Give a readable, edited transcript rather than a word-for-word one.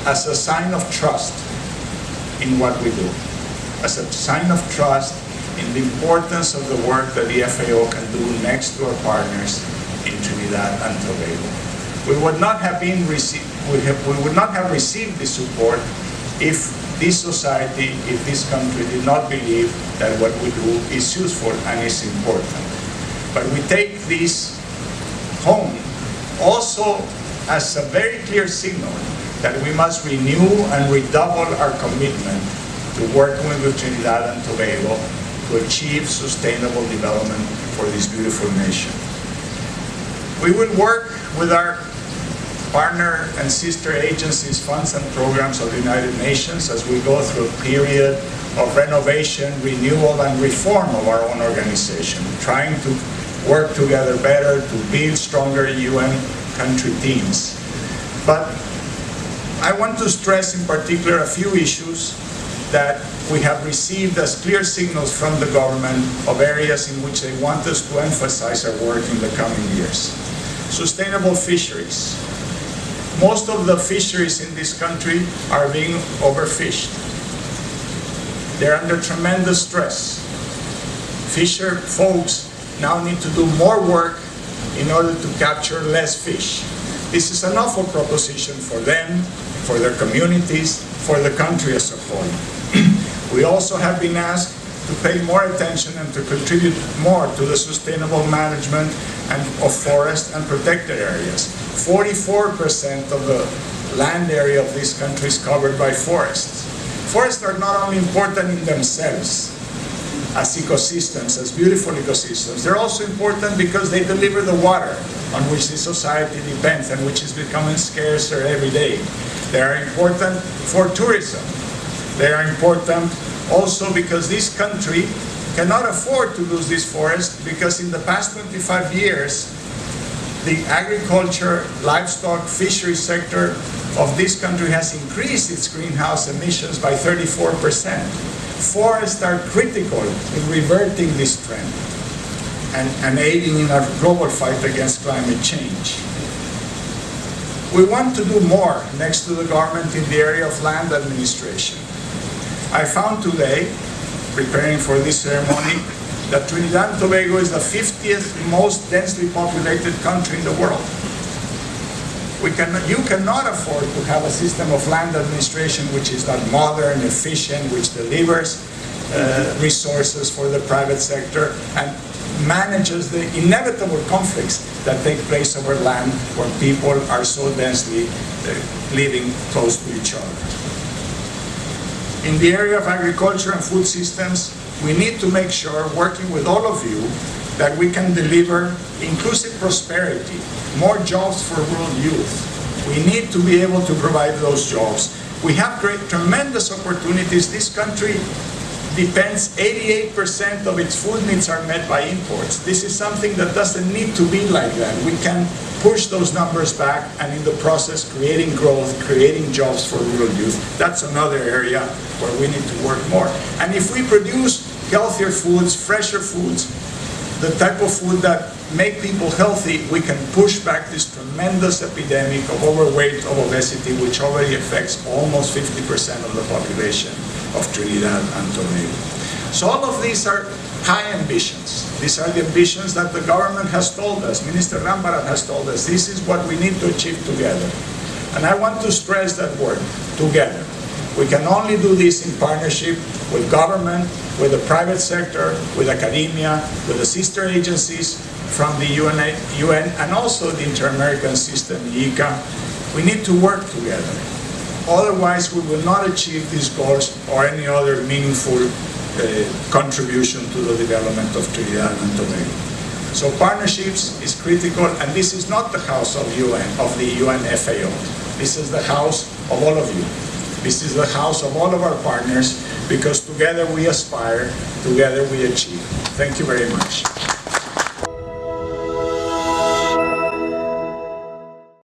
as a sign of trust in what we do, as a sign of trust in the importance of the work that the FAO can do next to our partners in Trinidad and Tobago. We would not have received the support if this society, if this country did not believe that what we do is useful and is important. But we take this home also as a very clear signal that we must renew and redouble our commitment to working with Trinidad and Tobago to achieve sustainable development for this beautiful nation. We will work with our partner and sister agencies, funds and programs of the United Nations as we go through a period of renovation, renewal and reform of our own organization, trying to work together better to build stronger UN country teams. But I want to stress in particular a few issues that we have received as clear signals from the government of areas in which they want us to emphasize our work in the coming years. Sustainable fisheries. Most of the fisheries in this country are being overfished. They're under tremendous stress. Fisher folks now need to do more work in order to capture less fish. This is an awful proposition for them, for their communities, for the country as a whole. We also have been asked to pay more attention and to contribute more to the sustainable management of forest and protected areas. 44% of the land area of this country is covered by forests. Forests are not only important in themselves as ecosystems, as beautiful ecosystems, they're also important because they deliver the water on which the society depends and which is becoming scarcer every day. They are important for tourism. They are important also because this country cannot afford to lose this forest because in the past 25 years, the agriculture, livestock, fishery sector of this country has increased its greenhouse emissions by 34%. Forests are critical in reverting this trend and aiding in our global fight against climate change. We want to do more next to the government in the area of land administration. I found today, preparing for this ceremony, that Trinidad and Tobago is the 50th most densely populated country in the world. You cannot afford to have a system of land administration which is not modern, efficient, which delivers resources for the private sector and manages the inevitable conflicts that take place over land where people are so densely living close to each other. In the area of agriculture and food systems, we need to make sure, working with all of you, that we can deliver inclusive prosperity, more jobs for rural youth. We need to be able to provide those jobs. We have tremendous opportunities. This country depends, 88% of its food needs are met by imports. This is something that doesn't need to be like that. We can push those numbers back and in the process creating growth, creating jobs for rural youth. That's another area where we need to work more. And if we produce healthier foods, fresher foods, the type of food that make people healthy, we can push back this tremendous epidemic of overweight, of obesity, which already affects almost 50% of the population of Trinidad and Tobago. So all of these are high ambitions. These are the ambitions that the government has told us, Minister Rambharat has told us, this is what we need to achieve together. And I want to stress that word, together. We can only do this in partnership with government, with the private sector, with academia, with the sister agencies from the UN and also the Inter-American System, ICA. We need to work together. Otherwise, we will not achieve these goals or any other meaningful contribution to the development of Trinidad and Tobago. So partnerships is critical, and this is not the house of the UN FAO. This is the house of all of you. This is the house of all of our partners, because together we aspire, together we achieve. Thank you very much.